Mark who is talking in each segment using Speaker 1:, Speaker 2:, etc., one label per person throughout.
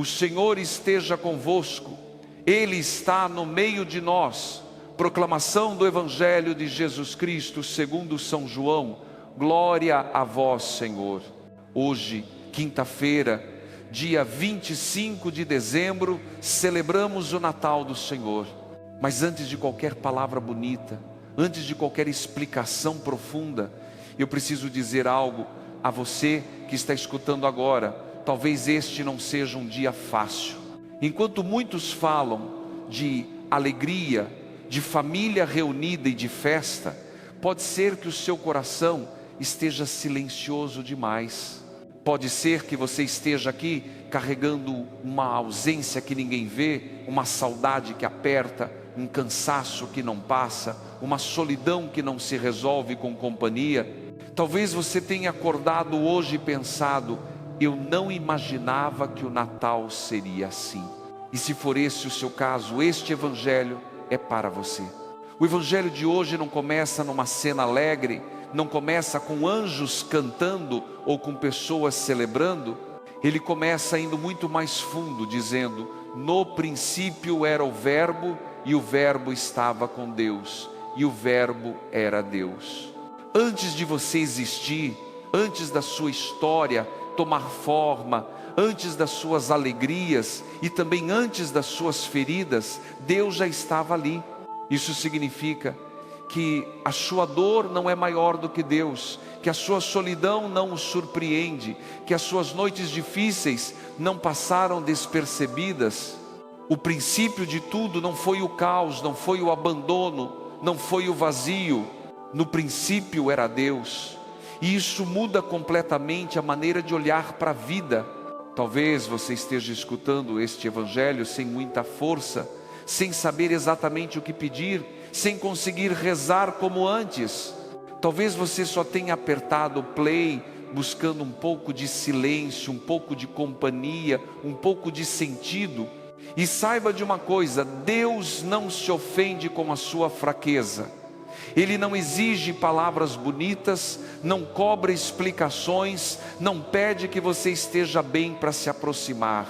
Speaker 1: O Senhor esteja convosco, Ele está no meio de nós. Proclamação do Evangelho de Jesus Cristo segundo São João. Glória a vós, Senhor. Hoje, quinta-feira, dia 25 de dezembro, celebramos o Natal do Senhor. Mas antes de qualquer palavra bonita, antes de qualquer explicação profunda, eu preciso dizer algo a você que está escutando agora. Talvez este não seja um dia fácil. Enquanto muitos falam de alegria, de família reunida e de festa, pode ser que o seu coração esteja silencioso demais. Pode ser que você esteja aqui carregando uma ausência que ninguém vê, uma saudade que aperta, um cansaço que não passa, uma solidão que não se resolve com companhia. Talvez você tenha acordado hoje e pensado: eu não imaginava que o Natal seria assim. E se for esse o seu caso, este Evangelho é para você. O Evangelho de hoje não começa numa cena alegre, não começa com anjos cantando ou com pessoas celebrando. Ele começa indo muito mais fundo, dizendo: no princípio era o Verbo, e o Verbo estava com Deus, e o Verbo era Deus. Antes de você existir, antes da sua história tomar forma, antes das suas alegrias e também antes das suas feridas, Deus já estava ali. Isso significa que a sua dor não é maior do que Deus, que a sua solidão não o surpreende, que as suas noites difíceis não passaram despercebidas. O princípio de tudo não foi o caos, não foi o abandono, não foi o vazio. No princípio era Deus. E isso muda completamente a maneira de olhar para a vida. Talvez você esteja escutando este Evangelho sem muita força, sem saber exatamente o que pedir, sem conseguir rezar como antes. Talvez você só tenha apertado o play, buscando um pouco de silêncio, um pouco de companhia, um pouco de sentido. E saiba de uma coisa: Deus não se ofende com a sua fraqueza. Ele não exige palavras bonitas, não cobra explicações, não pede que você esteja bem para se aproximar.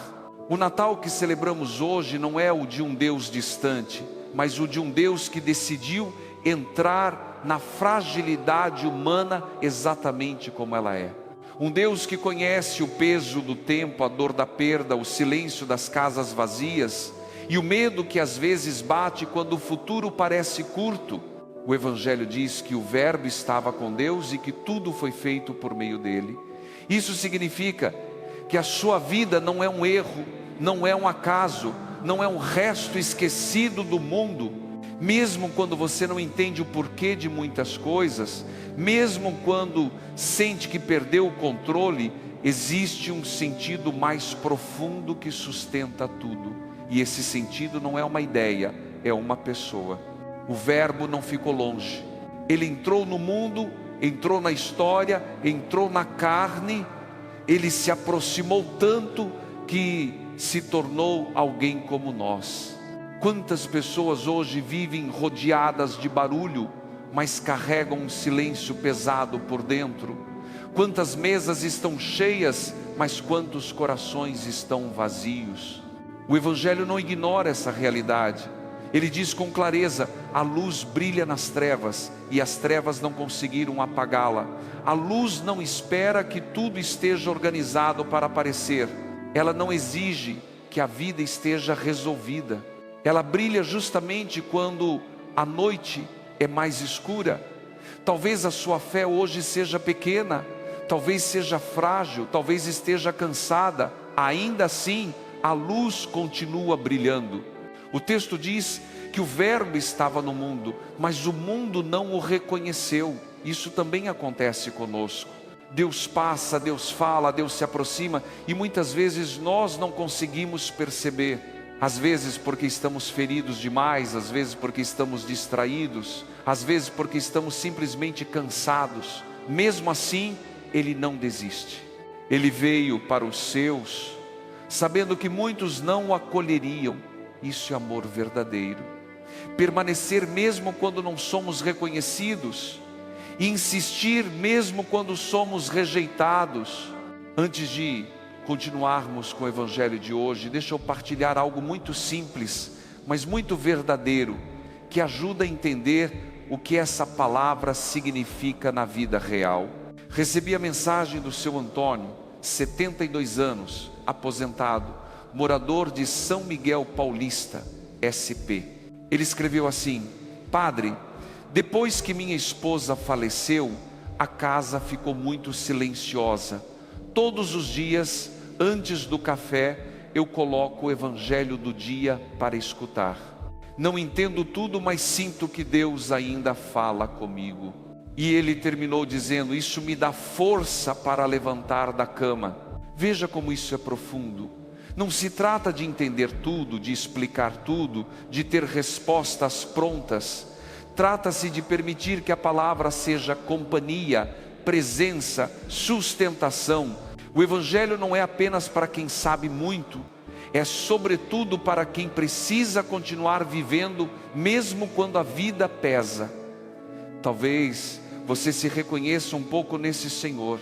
Speaker 1: O Natal que celebramos hoje não é o de um Deus distante, mas o de um Deus que decidiu entrar na fragilidade humana exatamente como ela é. Um Deus que conhece o peso do tempo, a dor da perda, o silêncio das casas vazias e o medo que às vezes bate quando o futuro parece curto. O Evangelho diz que o Verbo estava com Deus e que tudo foi feito por meio dele. Isso significa que a sua vida não é um erro, não é um acaso, não é um resto esquecido do mundo. Mesmo quando você não entende o porquê de muitas coisas, mesmo quando sente que perdeu o controle, existe um sentido mais profundo que sustenta tudo. E esse sentido não é uma ideia, é uma pessoa. O Verbo não ficou longe. Ele entrou no mundo, entrou na história, entrou na carne. Ele se aproximou tanto que se tornou alguém como nós. Quantas pessoas hoje vivem rodeadas de barulho, mas carregam um silêncio pesado por dentro? Quantas mesas estão cheias, mas quantos corações estão vazios? O Evangelho não ignora essa realidade. Ele diz com clareza: a luz brilha nas trevas e as trevas não conseguiram apagá-la. A luz não espera que tudo esteja organizado para aparecer. Ela não exige que a vida esteja resolvida. Ela brilha justamente quando a noite é mais escura. Talvez a sua fé hoje seja pequena, talvez seja frágil, talvez esteja cansada. Ainda assim, a luz continua brilhando. O texto diz que o Verbo estava no mundo, mas o mundo não o reconheceu. Isso também acontece conosco. Deus passa, Deus fala, Deus se aproxima e muitas vezes nós não conseguimos perceber. Às vezes porque estamos feridos demais, às vezes porque estamos distraídos, às vezes porque estamos simplesmente cansados. Mesmo assim, Ele não desiste. Ele veio para os seus, sabendo que muitos não o acolheriam. Isso é amor verdadeiro. Permanecer mesmo quando não somos reconhecidos, e insistir mesmo quando somos rejeitados. Antes de continuarmos com o Evangelho de hoje, deixa eu partilhar algo muito simples, mas muito verdadeiro, que ajuda a entender o que essa palavra significa na vida real. Recebi a mensagem do seu Antônio, 72 anos, aposentado, morador de São Miguel Paulista, SP. Ele escreveu assim: Padre, depois que minha esposa faleceu, a casa ficou muito silenciosa. Todos os dias, antes do café, eu coloco o Evangelho do dia para escutar. Não entendo tudo, mas sinto que Deus ainda fala comigo. E ele terminou dizendo: isso me dá força para levantar da cama. Veja como isso é profundo. Não se trata de entender tudo, de explicar tudo, de ter respostas prontas. Trata-se de permitir que a palavra seja companhia, presença, sustentação. O Evangelho não é apenas para quem sabe muito, é sobretudo para quem precisa continuar vivendo, mesmo quando a vida pesa. Talvez você se reconheça um pouco nesse Senhor.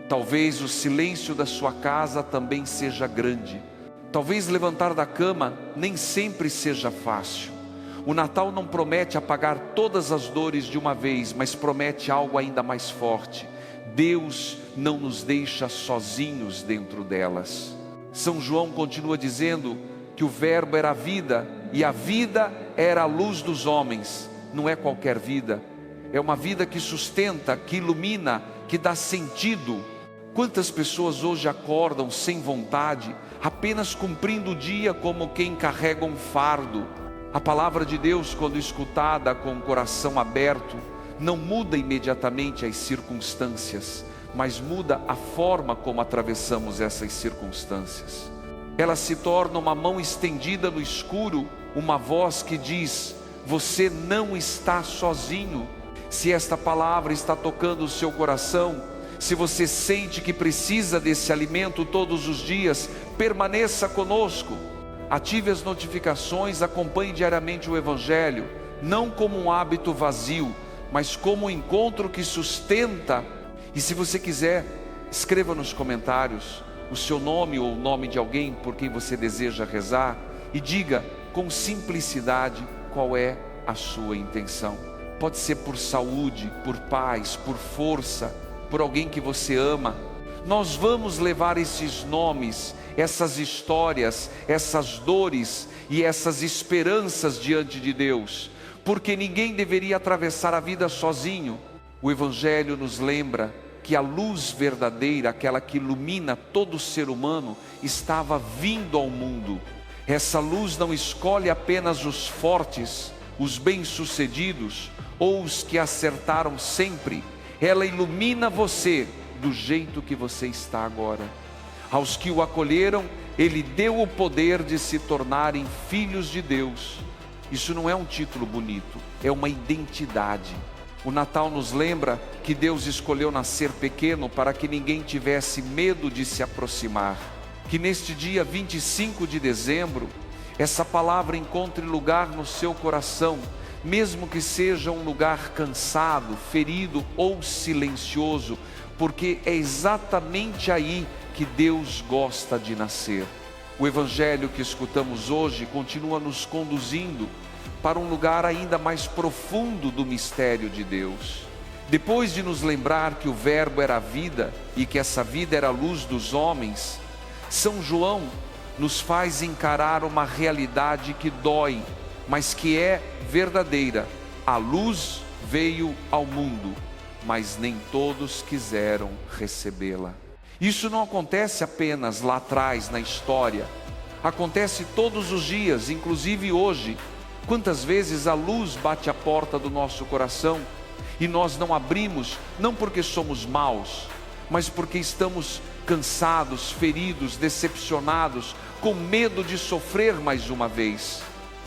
Speaker 1: Talvez o silêncio da sua casa também seja grande. Talvez levantar da cama nem sempre seja fácil. O Natal não promete apagar todas as dores de uma vez, mas promete algo ainda mais forte. Deus não nos deixa sozinhos dentro delas. São João continua dizendo que o Verbo era a vida, e a vida era a luz dos homens. Não é qualquer vida, é uma vida que sustenta, que ilumina, que dá sentido. Quantas pessoas hoje acordam sem vontade, apenas cumprindo o dia como quem carrega um fardo? A palavra de Deus, quando escutada com o coração aberto, não muda imediatamente as circunstâncias, mas muda a forma como atravessamos essas circunstâncias. Ela se torna uma mão estendida no escuro, uma voz que diz: você não está sozinho. Se esta palavra está tocando o seu coração, se você sente que precisa desse alimento todos os dias, permaneça conosco. Ative as notificações, acompanhe diariamente o Evangelho, não como um hábito vazio, mas como um encontro que sustenta. E se você quiser, escreva nos comentários o seu nome ou o nome de alguém por quem você deseja rezar, e diga com simplicidade qual é a sua intenção. Pode ser por saúde, por paz, por força, por alguém que você ama. Nós vamos levar esses nomes, essas histórias, essas dores e essas esperanças diante de Deus, porque ninguém deveria atravessar a vida sozinho. O Evangelho nos lembra que a luz verdadeira, aquela que ilumina todo ser humano, estava vindo ao mundo. Essa luz não escolhe apenas os fortes, os bem-sucedidos ou os que acertaram sempre. Ela ilumina você do jeito que você está agora. Aos que o acolheram, Ele deu o poder de se tornarem filhos de Deus. Isso não é um título bonito, é uma identidade. O Natal nos lembra que Deus escolheu nascer pequeno para que ninguém tivesse medo de se aproximar. Que neste dia 25 de dezembro, essa palavra encontre lugar no seu coração, mesmo que seja um lugar cansado, ferido ou silencioso, porque é exatamente aí que Deus gosta de nascer. O Evangelho que escutamos hoje continua nos conduzindo para um lugar ainda mais profundo do mistério de Deus. Depois de nos lembrar que o Verbo era a vida e que essa vida era a luz dos homens, São João nos faz encarar uma realidade que dói, mas que é verdadeira. A luz veio ao mundo, mas nem todos quiseram recebê-la. Isso não acontece apenas lá atrás na história, acontece todos os dias, inclusive hoje. Quantas vezes a luz bate à porta do nosso coração e nós não abrimos, não porque somos maus, mas porque estamos cansados, feridos, decepcionados, com medo de sofrer mais uma vez.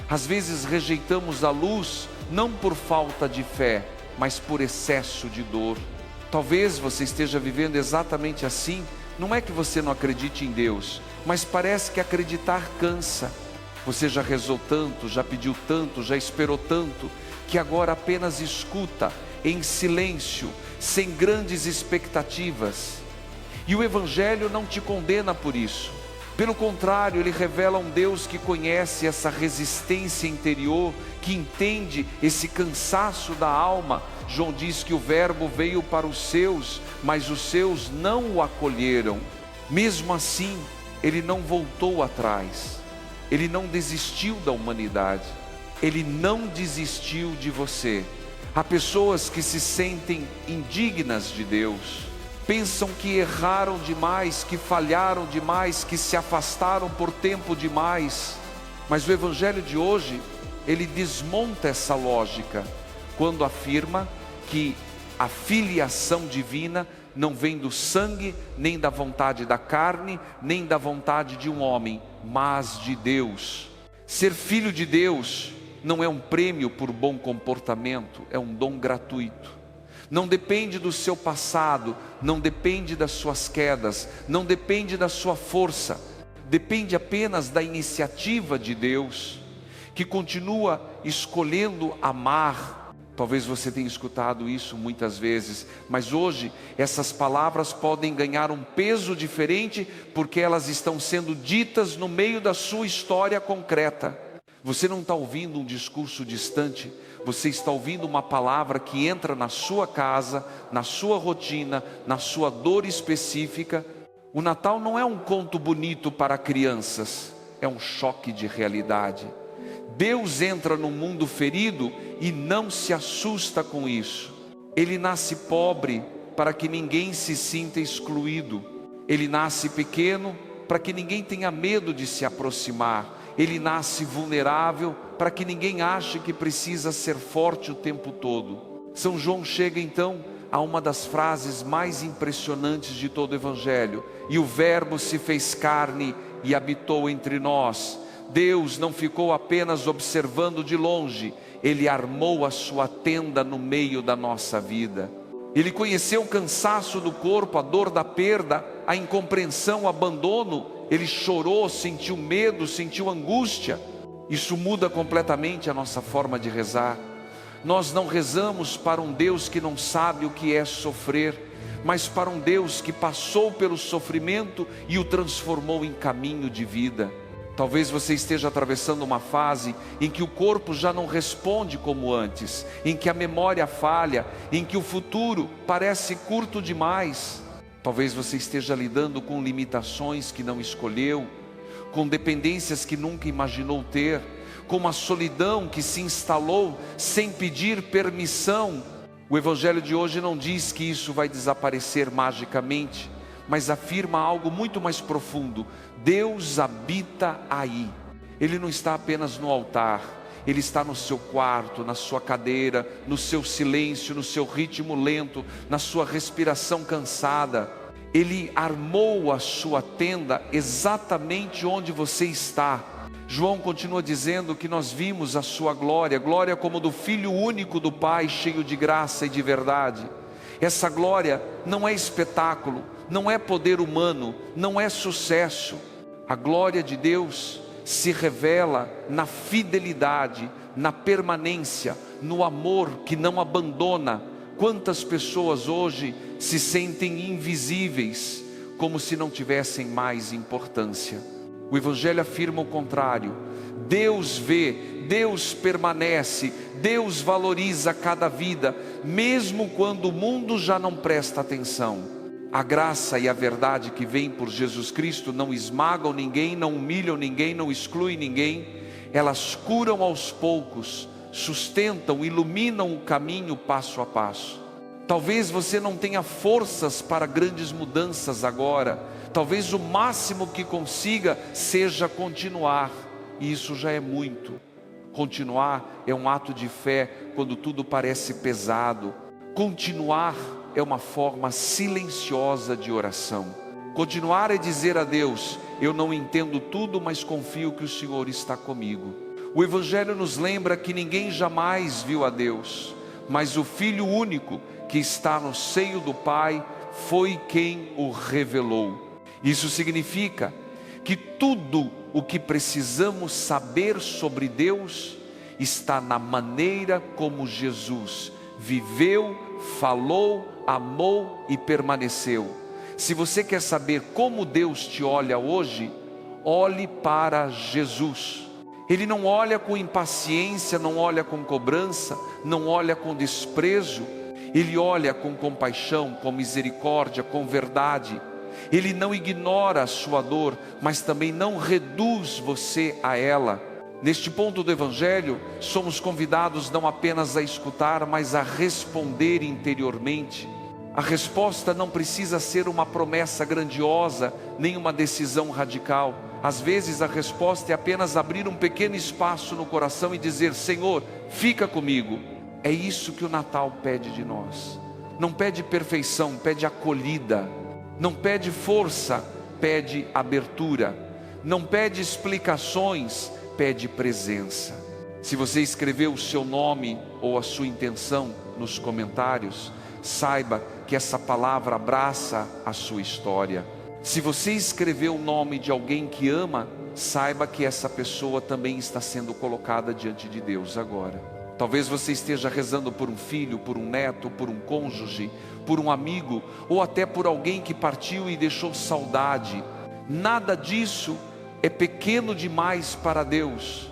Speaker 1: Às vezes rejeitamos a luz não por falta de fé, mas por excesso de dor. Talvez você esteja vivendo exatamente assim. Não é que você não acredite em Deus, mas parece que acreditar cansa. Você já rezou tanto, já pediu tanto, já esperou tanto, que agora apenas escuta em silêncio, sem grandes expectativas. E o Evangelho não te condena por isso. Pelo contrário, ele revela um Deus que conhece essa resistência interior, que entende esse cansaço da alma. João diz que o Verbo veio para os seus, mas os seus não o acolheram. Mesmo assim, ele não voltou atrás. Ele não desistiu da humanidade. Ele não desistiu de você. Há pessoas que se sentem indignas de Deus. Pensam que erraram demais, que falharam demais, que se afastaram por tempo demais. Mas o Evangelho de hoje, ele desmonta essa lógica, quando afirma que a filiação divina não vem do sangue, nem da vontade da carne, nem da vontade de um homem, mas de Deus. Ser filho de Deus não é um prêmio por bom comportamento, é um dom gratuito. Não depende do seu passado, não depende das suas quedas, não depende da sua força, depende apenas da iniciativa de Deus, que continua escolhendo amar. Talvez você tenha escutado isso muitas vezes, mas hoje essas palavras podem ganhar um peso diferente, porque elas estão sendo ditas no meio da sua história concreta. Você não está ouvindo um discurso distante, você está ouvindo uma palavra que entra na sua casa, na sua rotina, na sua dor específica. O Natal não é um conto bonito para crianças, é um choque de realidade. Deus entra no mundo ferido e não se assusta com isso. Ele nasce pobre para que ninguém se sinta excluído. Ele nasce pequeno para que ninguém tenha medo de se aproximar. Ele nasce vulnerável para que ninguém ache que precisa ser forte o tempo todo. São João chega então a uma das frases mais impressionantes de todo o Evangelho. E o Verbo se fez carne e habitou entre nós. Deus não ficou apenas observando de longe, Ele armou a sua tenda no meio da nossa vida. Ele conheceu o cansaço do corpo, a dor da perda, a incompreensão, o abandono. Ele chorou, sentiu medo, sentiu angústia. Isso muda completamente a nossa forma de rezar. Nós não rezamos para um Deus que não sabe o que é sofrer, mas para um Deus que passou pelo sofrimento e o transformou em caminho de vida. Talvez você esteja atravessando uma fase em que o corpo já não responde como antes, em que a memória falha, em que o futuro parece curto demais. Talvez você esteja lidando com limitações que não escolheu, com dependências que nunca imaginou ter, com uma solidão que se instalou sem pedir permissão. O Evangelho de hoje não diz que isso vai desaparecer magicamente, mas afirma algo muito mais profundo. Deus habita aí. Ele não está apenas no altar, Ele está no seu quarto, na sua cadeira, no seu silêncio, no seu ritmo lento, na sua respiração cansada. Ele armou a sua tenda exatamente onde você está. João continua dizendo que nós vimos a sua glória, glória como do Filho único do Pai, cheio de graça e de verdade. Essa glória não é espetáculo, não é poder humano, não é sucesso. A glória de Deus se revela na fidelidade, na permanência, no amor que não abandona. Quantas pessoas hoje se sentem invisíveis, como se não tivessem mais importância. O Evangelho afirma o contrário. Deus vê, Deus permanece, Deus valoriza cada vida, mesmo quando o mundo já não presta atenção. A graça e a verdade que vem por Jesus Cristo não esmagam ninguém, não humilham ninguém, não excluem ninguém. Elas curam aos poucos, sustentam, iluminam o caminho passo a passo. Talvez você não tenha forças para grandes mudanças agora. Talvez o máximo que consiga seja continuar, e isso já é muito. Continuar é um ato de fé quando tudo parece pesado. Continuar é uma forma silenciosa de oração. Continuar é dizer a Deus: eu não entendo tudo, mas confio que o Senhor está comigo. O Evangelho nos lembra que ninguém jamais viu a Deus, mas o Filho único que está no seio do Pai foi quem o revelou. Isso significa que tudo o que precisamos saber sobre Deus está na maneira como Jesus viveu, falou, amou e permaneceu. Se você quer saber como Deus te olha hoje, olhe para Jesus. Ele não olha com impaciência, não olha com cobrança, não olha com desprezo. Ele olha com compaixão, com misericórdia, com verdade. Ele não ignora a sua dor, mas também não reduz você a ela. Neste ponto do Evangelho, somos convidados não apenas a escutar, mas a responder interiormente. A resposta não precisa ser uma promessa grandiosa, nem uma decisão radical. Às vezes a resposta é apenas abrir um pequeno espaço no coração e dizer: Senhor, fica comigo. É isso que o Natal pede de nós. Não pede perfeição, pede acolhida. Não pede força, pede abertura. Não pede explicações, pede presença. Se você escreveu o seu nome ou a sua intenção nos comentários, saiba que essa palavra abraça a sua história. Se você escreveu o nome de alguém que ama, saiba que essa pessoa também está sendo colocada diante de Deus agora. Talvez você esteja rezando por um filho, por um neto, por um cônjuge, por um amigo, ou até por alguém que partiu e deixou saudade. Nada disso é pequeno demais para Deus.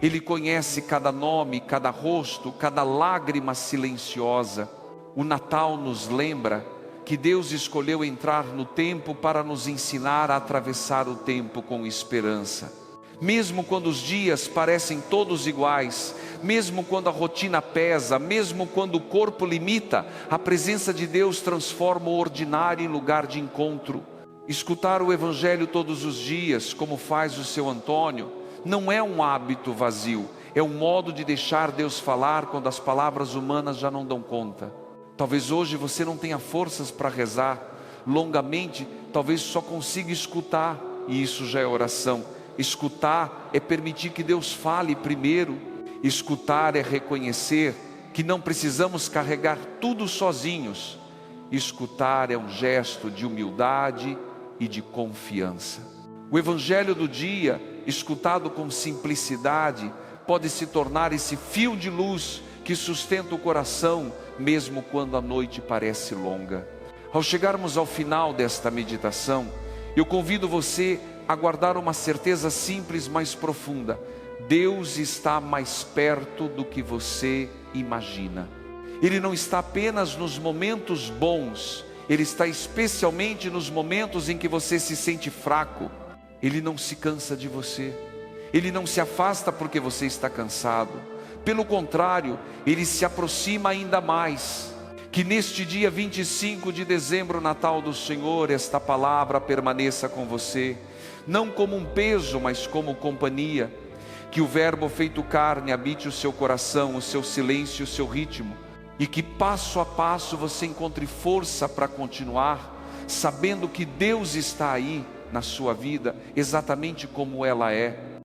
Speaker 1: Ele conhece cada nome, cada rosto, cada lágrima silenciosa. O Natal nos lembra que Deus escolheu entrar no tempo para nos ensinar a atravessar o tempo com esperança. Mesmo quando os dias parecem todos iguais, mesmo quando a rotina pesa, mesmo quando o corpo limita, a presença de Deus transforma o ordinário em lugar de encontro. Escutar o Evangelho todos os dias, como faz o seu Antônio, não é um hábito vazio, é um modo de deixar Deus falar quando as palavras humanas já não dão conta. Talvez hoje você não tenha forças para rezar longamente, talvez só consiga escutar, e isso já é oração. Escutar é permitir que Deus fale primeiro. Escutar é reconhecer que não precisamos carregar tudo sozinhos. Escutar é um gesto de humildade e de confiança. O Evangelho do dia, escutado com simplicidade, pode se tornar esse fio de luz que sustenta o coração, mesmo quando a noite parece longa. Ao chegarmos ao final desta meditação, eu convido você a guardar uma certeza simples, mas profunda: Deus está mais perto do que você imagina. Ele não está apenas nos momentos bons, Ele está especialmente nos momentos em que você se sente fraco. Ele não se cansa de você, Ele não se afasta porque você está cansado. Pelo contrário, Ele se aproxima ainda mais. Que neste dia 25 de dezembro, Natal do Senhor, esta palavra permaneça com você, não como um peso, mas como companhia. Que o Verbo feito carne habite o seu coração, o seu silêncio e o seu ritmo, e que passo a passo você encontre força para continuar, sabendo que Deus está aí na sua vida, exatamente como ela é.